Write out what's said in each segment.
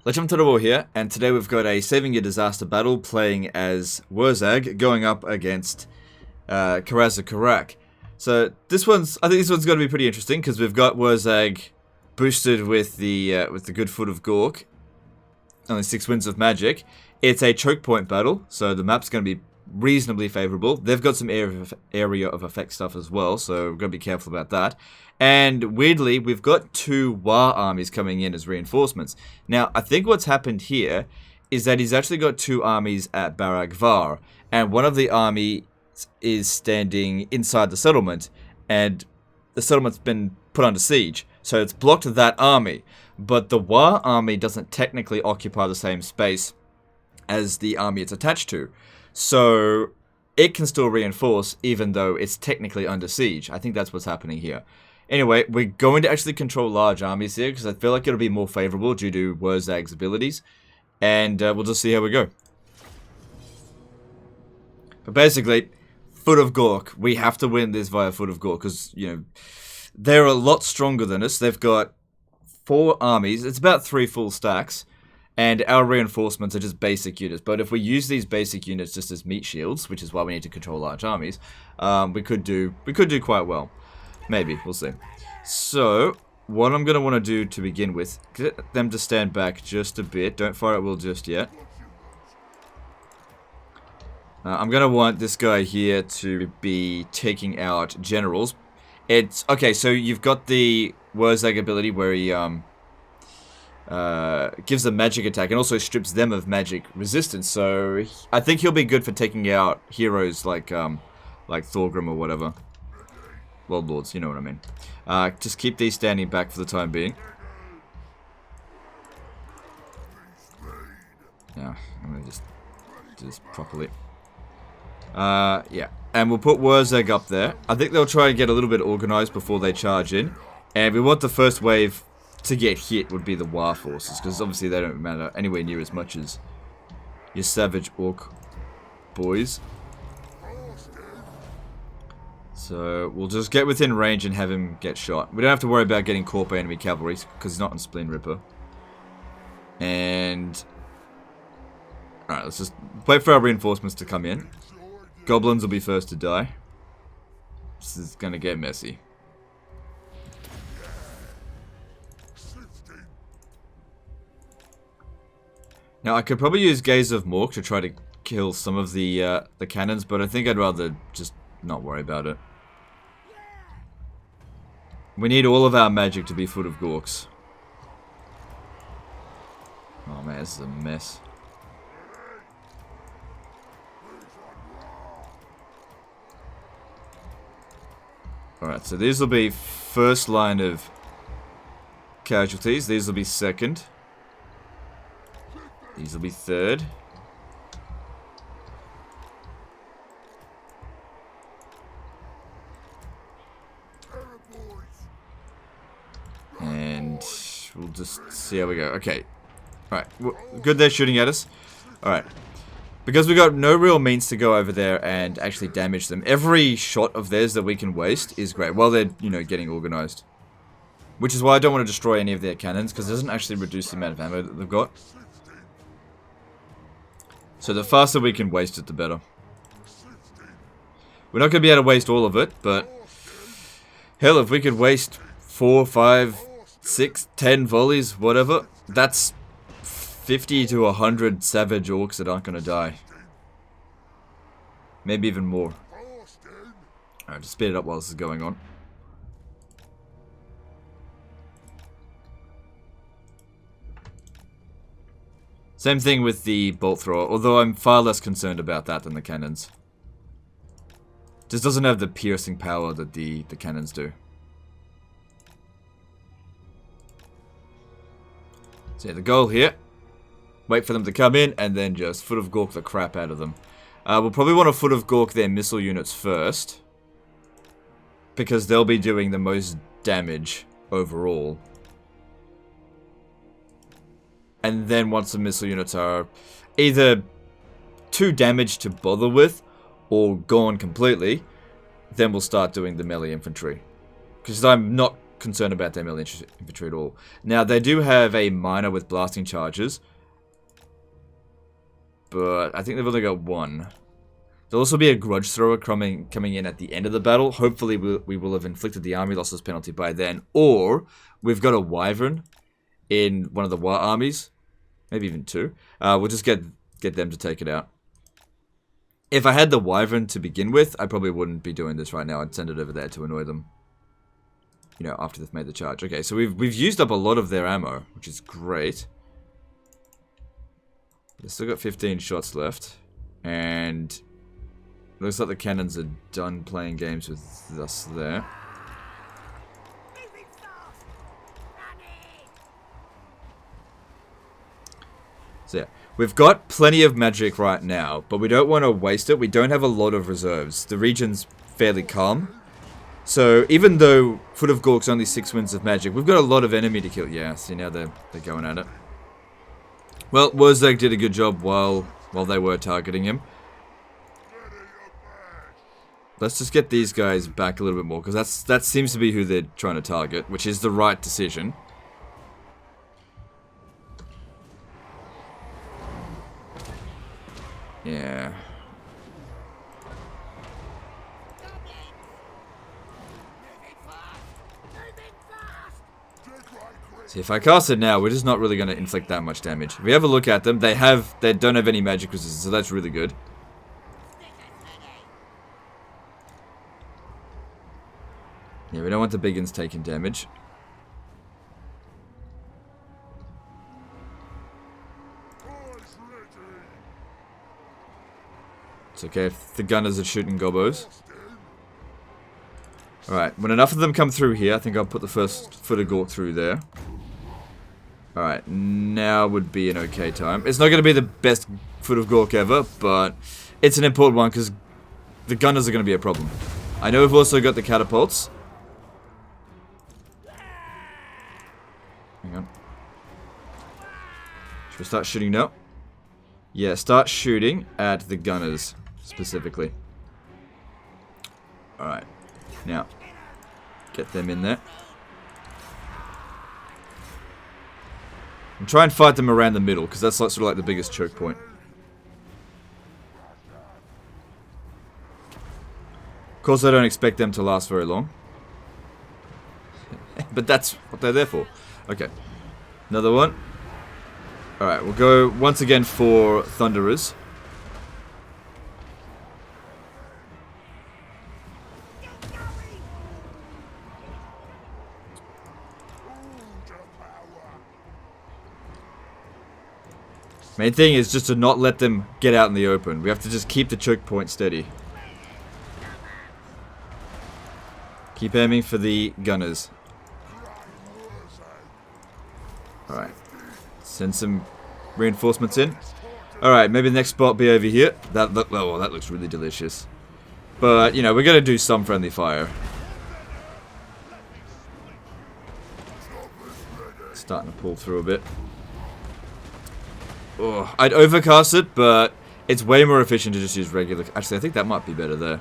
Legend to the War here, and today we've got a Saving Your Disaster battle playing as Wurzag going up against Karak. So I think this one's going to be pretty interesting because we've got Wurzag boosted with the good foot of Gork, only 6 winds of magic. It's a choke point battle, so the map's going to be reasonably favourable. They've got some area of effect stuff as well, so we've got to be careful about that. And weirdly, we've got 2 War armies coming in as reinforcements. Now, I think what's happened here is that he's actually got 2 armies at Baragvar, and one of the armies is standing inside the settlement, and the settlement's been put under siege, so it's blocked that army. But the War army doesn't technically occupy the same space as the army it's attached to. So it can still reinforce even though it's technically under siege. I think that's what's happening here. Anyway, we're going to actually control large armies here because I feel like it'll be more favorable due to Wurzag's abilities. And we'll just see how we go. But basically, Foot of Gork. We have to win this via Foot of Gork because, you know, they're a lot stronger than us. They've got 4 armies. It's about 3 full stacks. And our reinforcements are just basic units. But if we use these basic units just as meat shields, which is why we need to control large armies, we could do quite well. Maybe, we'll see. So, what I'm going to want to do to begin with, get them to stand back just a bit. Don't fire at will just yet. I'm going to want this guy here to be taking out generals. Okay, so you've got the Wurzag ability where he gives a magic attack and also strips them of magic resistance. So I think he'll be good for taking out heroes like Thorgrim or whatever. World Lords, you know what I mean. Just keep these standing back for the time being. Now, I'm gonna just do this properly. Yeah. And we'll put Wurzag up there. I think they'll try and get a little bit organized before they charge in. And we want the first wave to get hit would be the War forces, because obviously they don't matter anywhere near as much as your savage orc boys. So we'll just get within range and have him get shot. We don't have to worry about getting caught by enemy cavalry because he's not on Spleen Ripper. And alright, let's just wait for our reinforcements to come in. Goblins will be first to die. This is gonna get messy. Now I could probably use Gaze of Mork to try to kill some of the cannons, but I think I'd rather just not worry about it. We need all of our magic to be Foot of Gorks. Oh man, this is a mess. Alright, so these will be first line of casualties. These will be second. These will be third. And we'll just see how we go. Okay. Alright. Good they're shooting at us. Alright. Because we got no real means to go over there and actually damage them, every shot of theirs that we can waste is great. While they're, you know, getting organized. Which is why I don't want to destroy any of their cannons, because it doesn't actually reduce the amount of ammo that they've got. So the faster we can waste it, the better. We're not going to be able to waste all of it, but hell, if we could waste 4, 5, 6, 10 volleys, whatever, that's 50 to 100 savage orcs that aren't going to die. Maybe even more. Alright, just speed it up while this is going on. Same thing with the bolt thrower, although I'm far less concerned about that than the cannons. Just doesn't have the piercing power that the cannons do. So yeah, the goal here, wait for them to come in and then just Foot of Gork the crap out of them. We'll probably want to Foot of Gork their missile units first, because they'll be doing the most damage overall. And then once the missile units are either too damaged to bother with or gone completely, then we'll start doing the melee infantry. Because I'm not concerned about their melee infantry at all. Now, they do have a miner with blasting charges, but I think they've only got one. There'll also be a grudge thrower coming in at the end of the battle. Hopefully, we will have inflicted the army losses penalty by then, or we've got a wyvern in one of the war armies, maybe even two. We'll just get them to take it out. If I had the wyvern to begin with, I probably wouldn't be doing this right now. I'd send it over there to annoy them. You know, after they've made the charge. Okay, so we've used up a lot of their ammo, which is great. They've still got 15 shots left, and looks like the cannons are done playing games with us there. So yeah, we've got plenty of magic right now, but we don't want to waste it. We don't have a lot of reserves. The region's fairly calm. So even though Foot of Gork's only 6 wins of magic, we've got a lot of enemy to kill. Yeah, see now they're going at it. Well, Wurzag did a good job while they were targeting him. Let's just get these guys back a little bit more, because that seems to be who they're trying to target, which is the right decision. Yeah. See, if I cast it now, we're just not really going to inflict that much damage. If we have a look at them, they don't have any magic resistance, so that's really good. Yeah, we don't want the big uns taking damage. It's okay if the gunners are shooting gobos. Alright, when enough of them come through here, I think I'll put the first Foot of Gork through there. Alright, now would be an okay time. It's not going to be the best Foot of Gork ever, but it's an important one because the gunners are going to be a problem. I know we've also got the catapults. Hang on. Should we start shooting now? Yeah, start shooting at the gunners, specifically. Alright. Now, get them in there. And try and fight them around the middle, because that's like, sort of like the biggest choke point. Of course, I don't expect them to last very long. But that's what they're there for. Okay. Another one. Alright, we'll go once again for Thunderers. Main thing is just to not let them get out in the open. We have to just keep the choke point steady. Keep aiming for the gunners. Alright. Send some reinforcements in. Alright, maybe the next spot be over here. That looks really delicious. But, you know, we're going to do some friendly fire. Starting to pull through a bit. Oh, I'd overcast it, but it's way more efficient to just use regular... Actually, I think that might be better there.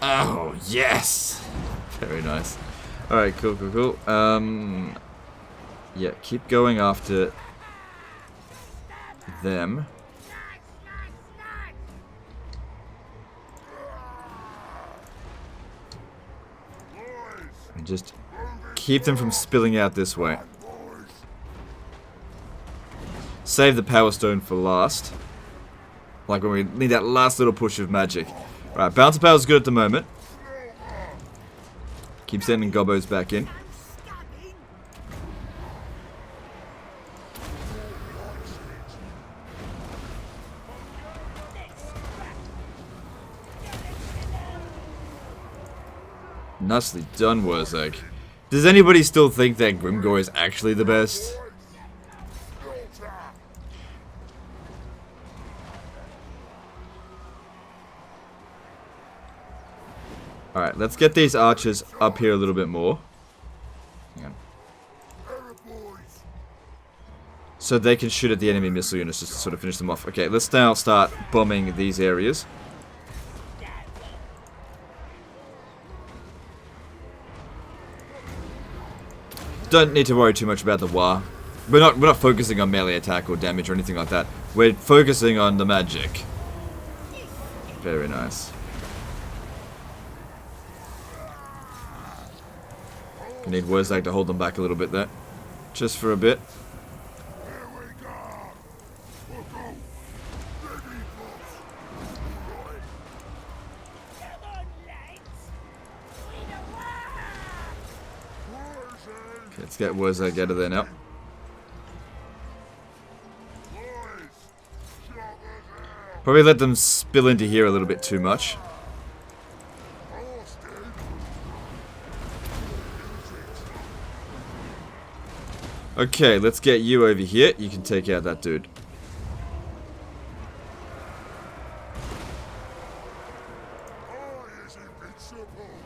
Oh, yes! Very nice. Alright, cool. Yeah, keep going after them. And just keep them from spilling out this way. Save the Power Stone for last. Like when we need that last little push of magic. Right, Bouncer Power is good at the moment. Keep sending gobos back in. Nicely done, Wurzag. Does anybody still think that Grimgore is actually the best? Alright, let's get these archers up here a little bit more. Hang on. so they can shoot at the enemy missile units just to sort of finish them off. Okay, let's now start bombing these areas. Don't need to worry too much about the Wa. We're not focusing on melee attack or damage or anything like that. We're focusing on the magic. Very nice. We need Wurzag to hold them back a little bit there. Just for a bit. Okay, let's get Wurzag out of there now. Probably let them spill into here a little bit too much. Okay, let's get you over here. You can take out that dude.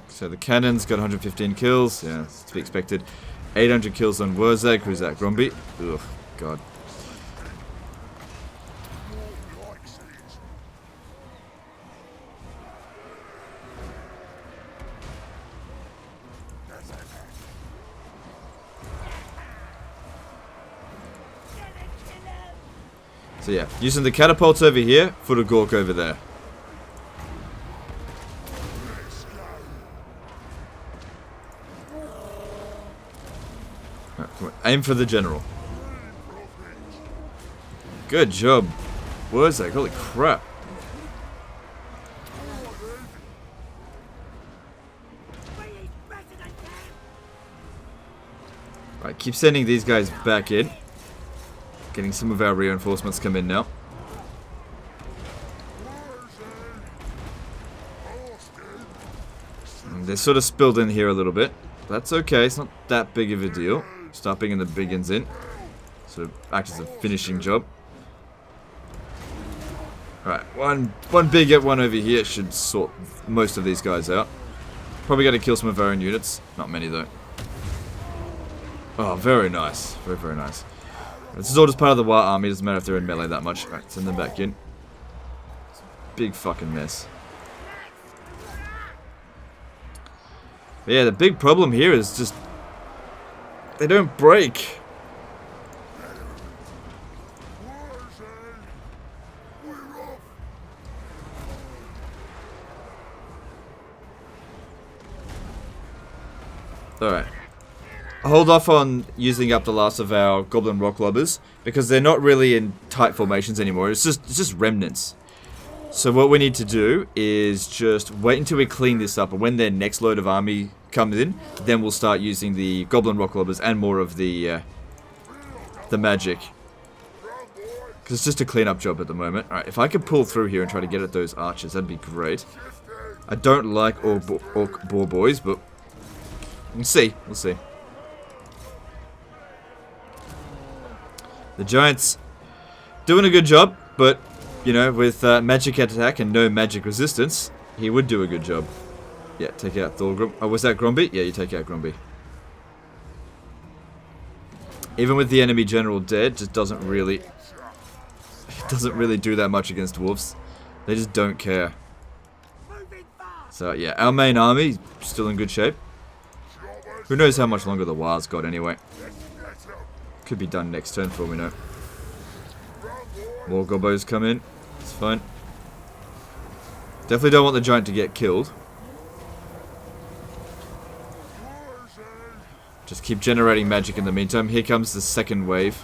So the cannon's got 115 kills. Yeah, it's to be expected. 800 kills on Wurzag. Who's that? Gromby? Ugh, God. So yeah, using the catapults over here, for the Gork over there. Right, come on. Aim for the general. Good job. Wurzag, holy crap. Right, keep sending these guys back in. Getting some of our reinforcements come in now. And they're sort of spilled in here a little bit. That's okay, it's not that big of a deal. Start bringing the big ends in. Sort of act as a finishing job. Alright, one big one over here should sort most of these guys out. Probably got to kill some of our own units. Not many though. Oh, very nice. Very, very nice. This is all just part of the Wa army, doesn't matter if they're in melee that much. Right, send them back in. It's a big fucking mess. But yeah, the big problem here is just they don't break. Alright. Hold off on using up the last of our Goblin Rock Lobbers because they're not really in tight formations anymore. It's just remnants. So what we need to do is just wait until we clean this up, and when their next load of army comes in, then we'll start using the Goblin Rock Lobbers and more of the magic. Because it's just a clean-up job at the moment. Alright, if I could pull through here and try to get at those archers, that'd be great. I don't like orc boar boys, but we'll see. We'll see. The Giants doing a good job, but, you know, with magic attack and no magic resistance, he would do a good job. Yeah, take out Thorgrim. Oh, was that Gromby? Yeah, you take out Gromby. Even with the enemy general dead, just doesn't really do that much against dwarves. They just don't care. So yeah, our main army still in good shape. Who knows how much longer the Wa's got anyway. Could be done next turn for all we know. More gobbos come in. It's fine. Definitely don't want the giant to get killed. Just keep generating magic in the meantime. Here comes the second wave.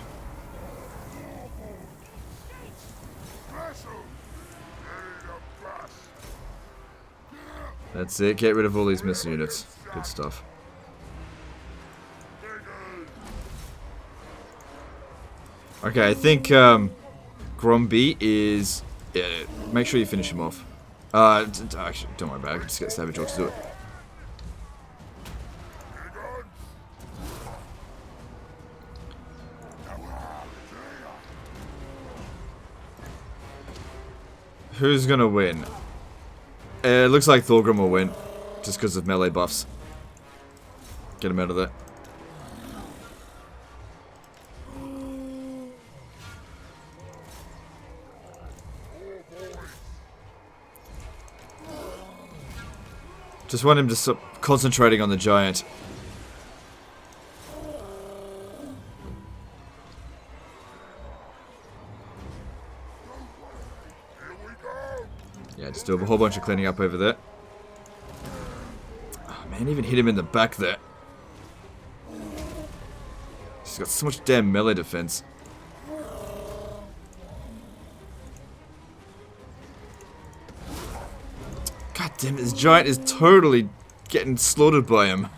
That's it. Get rid of all these missile units. Good stuff. Okay, I think Gromby is... Yeah, make sure you finish him off. Actually, don't worry about it. I can just get Savage Orcs to do it. Who's gonna win? It looks like Thorgrim will win. Just because of melee buffs. Get him out of there. Just want him to stop concentrating on the giant. Yeah, just do a whole bunch of cleaning up over there. Oh, man, even hit him in the back there. He's got so much damn melee defense. God damn it, this giant is totally getting slaughtered by him.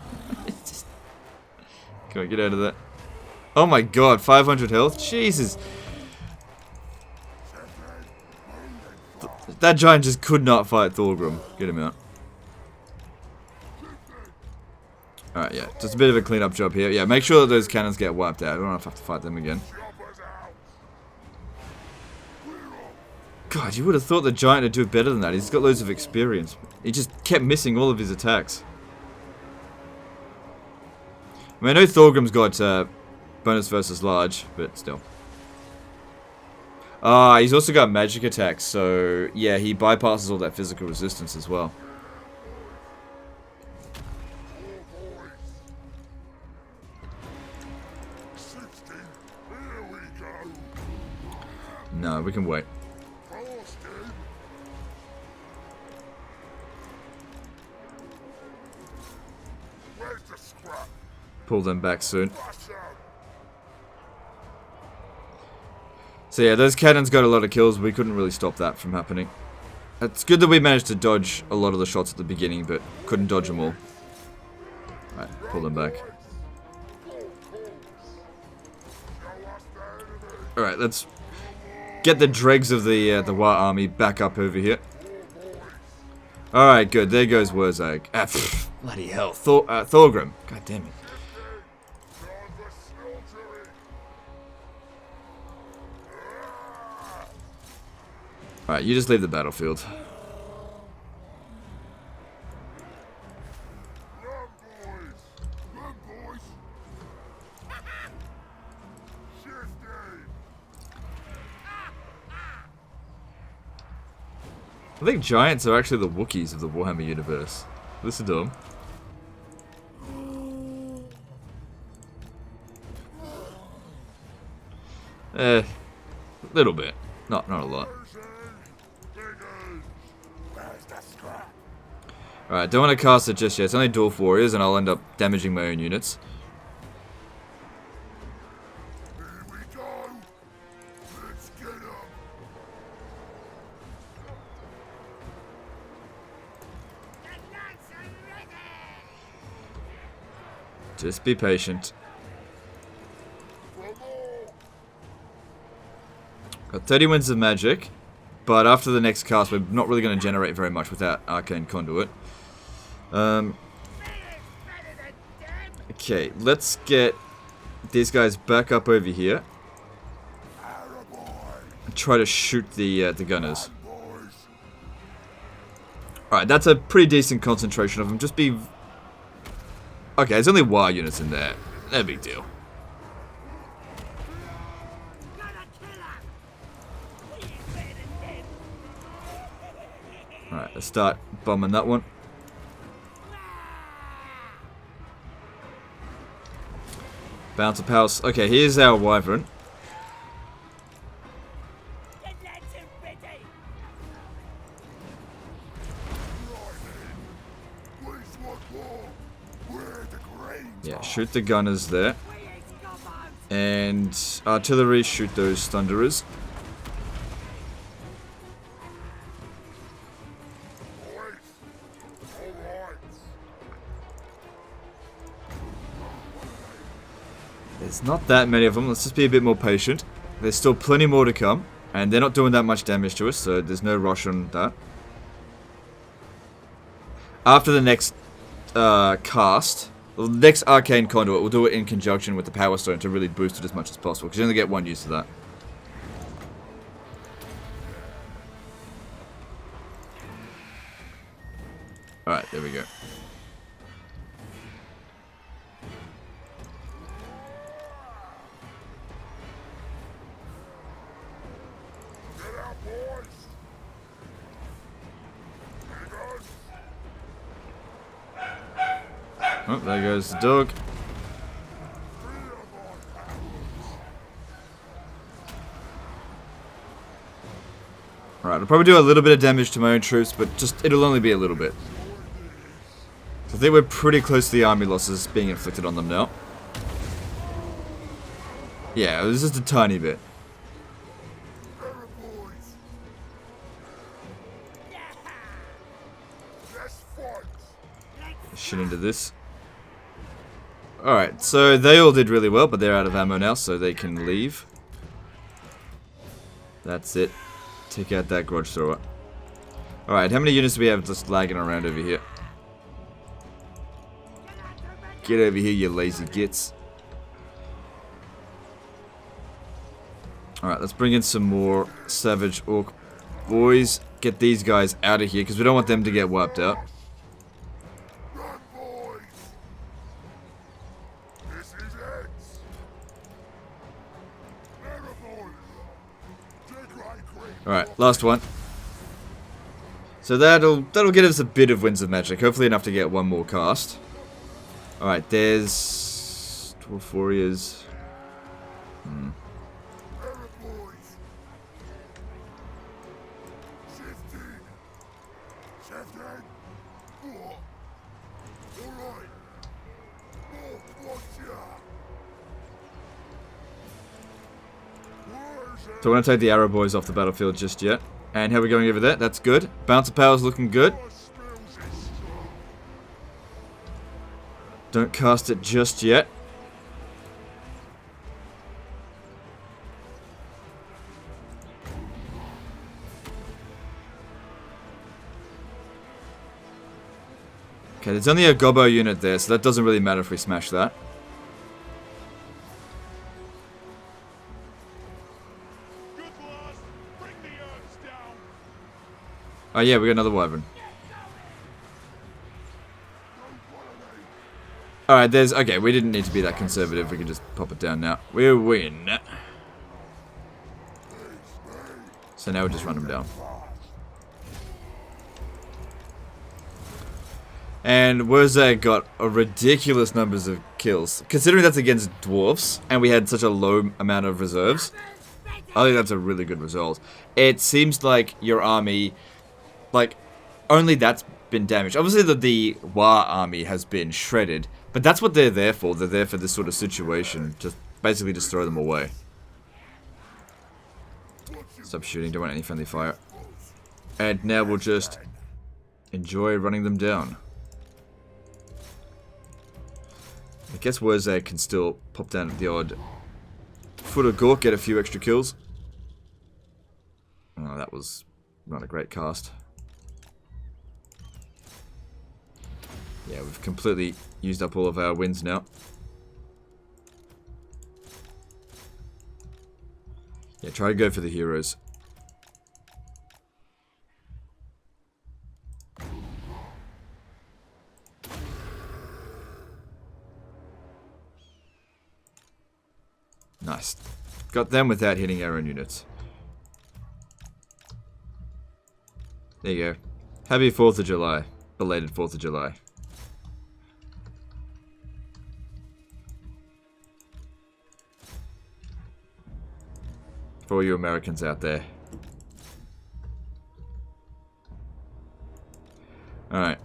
Come on, get out of that. Oh my god, 500 health? Jesus. That giant just could not fight Thorgrim. Get him out. Alright, yeah. Just a bit of a cleanup job here. Yeah, make sure that those cannons get wiped out. I don't know if I have to fight them again. God, you would have thought the giant would do better than that. He's got loads of experience. He just kept missing all of his attacks. I mean, I know Thorgrim's got bonus versus large, but still. He's also got magic attacks, so yeah, he bypasses all that physical resistance as well. No, we can wait. Pull them back soon. So yeah, those cannons got a lot of kills. We couldn't really stop that from happening. It's good that we managed to dodge a lot of the shots at the beginning, but couldn't dodge them all. Alright, pull them back. Alright, let's get the dregs of the War army back up over here. Alright, good. There goes Wurzag. Bloody hell. Thorgrim. God damn it. Alright, you just leave the battlefield. I think giants are actually the Wookiees of the Warhammer universe. Listen to them. A little bit. Not a lot. Alright, don't want to cast it just yet. It's only Dwarf Warriors and I'll end up damaging my own units. Just be patient. Got 30 winds of magic, but after the next cast we're not really going to generate very much without Arcane Conduit. Okay, let's get these guys back up over here. And try to shoot the gunners. Alright, that's a pretty decent concentration of them. Just be... Okay, there's only war units in there. No big deal. Alright, let's start bombing that one. Bounce of house. Okay, here's our wyvern. Yeah, shoot the gunners there. And artillery, shoot those thunderers. There's not that many of them. Let's just be a bit more patient. There's still plenty more to come. And they're not doing that much damage to us, so there's no rush on that. After the next cast, the next Arcane Conduit, we'll do it in conjunction with the Power Stone to really boost it as much as possible, because you only get one use of that. Alright, there we go. Oh, there goes the dog. Alright, I'll probably do a little bit of damage to my own troops, but just it'll only be a little bit. I think we're pretty close to the army losses being inflicted on them now. Yeah, it was just a tiny bit. Shit into this. Alright, so they all did really well, but they're out of ammo now, so they can leave. That's it. Take out that grudge thrower. Alright, how many units do we have just lagging around over here? Get over here, you lazy gits. Alright, let's bring in some more savage orc boys. Get these guys out of here, because we don't want them to get wiped out. Alright, last one. So that'll get us a bit of Winds of Magic. Hopefully enough to get one more cast. Alright, there's... Dwarf Warriors. So I want to take the arrow boys off the battlefield just yet. And how are we going over there? That's good. Bouncer power's looking good. Don't cast it just yet. Okay, there's only a gobbo unit there, so that doesn't really matter if we smash that. Oh yeah, we got another wyvern. Alright, there's... Okay, we didn't need to be that conservative. We can just pop it down now. We win. So now we just run them down. And Wurzag got a ridiculous numbers of kills. Considering that's against dwarfs, and we had such a low amount of reserves, I think that's a really good result. It seems like your army... Like, only that's been damaged. Obviously, the Wa army has been shredded, but that's what they're there for. They're there for this sort of situation. Just basically just throw them away. Stop shooting. Don't want any friendly fire. And now we'll just enjoy running them down. I guess Wurzag can still pop down the odd foot of Gork, get a few extra kills. Oh, that was not a great cast. Yeah, we've completely used up all of our wins now. Yeah, try to go for the heroes. Nice. Got them without hitting our own units. There you go. Happy 4th of July. Belated 4th of July. For all you Americans out there. Alright.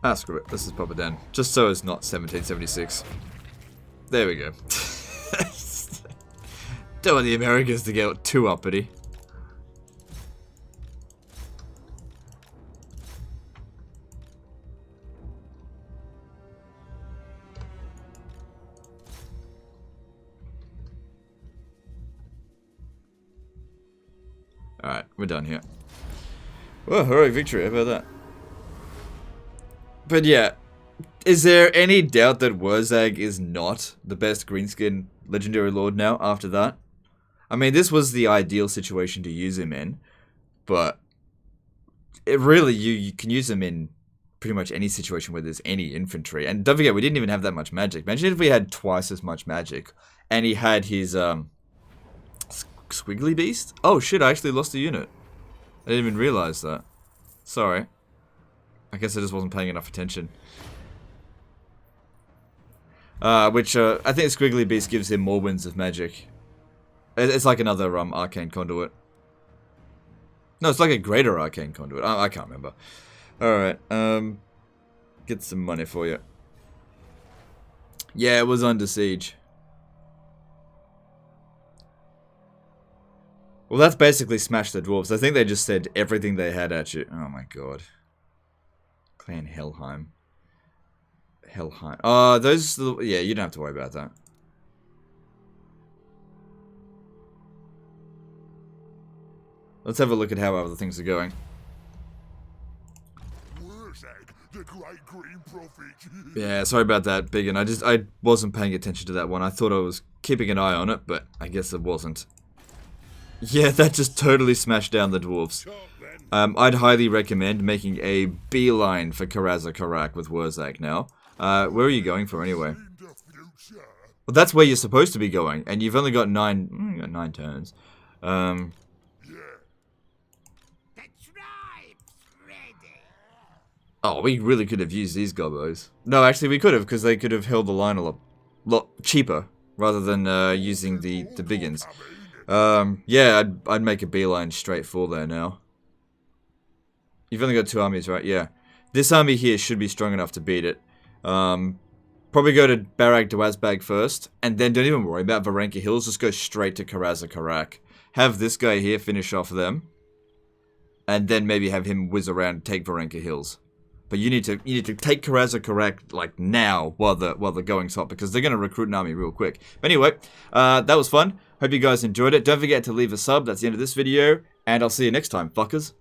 Ah, screw it. Let's just pop it down. Just so it's not 1776. There we go. Don't want the Americans to get too uppity. Alright, we're done here. Well, heroic victory, how about that? But yeah, is there any doubt that Wurzag is not the best greenskin legendary lord now after that? I mean, this was the ideal situation to use him in, but it really, you can use him in pretty much any situation where there's any infantry. And don't forget, we didn't even have that much magic. Imagine if we had twice as much magic. And he had his, Squiggly Beast? Oh shit, I actually lost a unit. I didn't even realize that. Sorry. I guess I just wasn't paying enough attention. I think the Squiggly Beast gives him more winds of magic. It's like another, Arcane Conduit. No, it's like a greater Arcane Conduit. I can't remember. Alright, get some money for you. Yeah, it was under siege. Well, that's basically smash the dwarves. I think they just said everything they had at you. Oh my god. Clan Helheim. Those... Yeah, you don't have to worry about that. Let's have a look at how other things are going. Yeah, sorry about that, Biggin. I wasn't paying attention to that one. I thought I was keeping an eye on it, but I guess it wasn't. Yeah, that just totally smashed down the dwarves. I'd highly recommend making a beeline for Karak with Wurzag now. Where are you going for anyway? Well, that's where you're supposed to be going, and you've only got nine turns. Oh, we really could have used these gobos. No, actually we could have, because they could have held the line a lot cheaper, rather than using the biggins. Yeah, I'd make a beeline straight for there now. You've only got 2 armies, right? Yeah. This army here should be strong enough to beat it. Probably go to Barag Dwazbag first, and then don't even worry about Varenka Hills, just go straight to Karak. Have this guy here finish off them, and then maybe have him whiz around and take Varenka Hills. But you need to take Karak like now while the going's hot, because they're gonna recruit an army real quick. But anyway, that was fun. Hope you guys enjoyed it. Don't forget to leave a sub. That's the end of this video, and I'll see you next time, fuckers.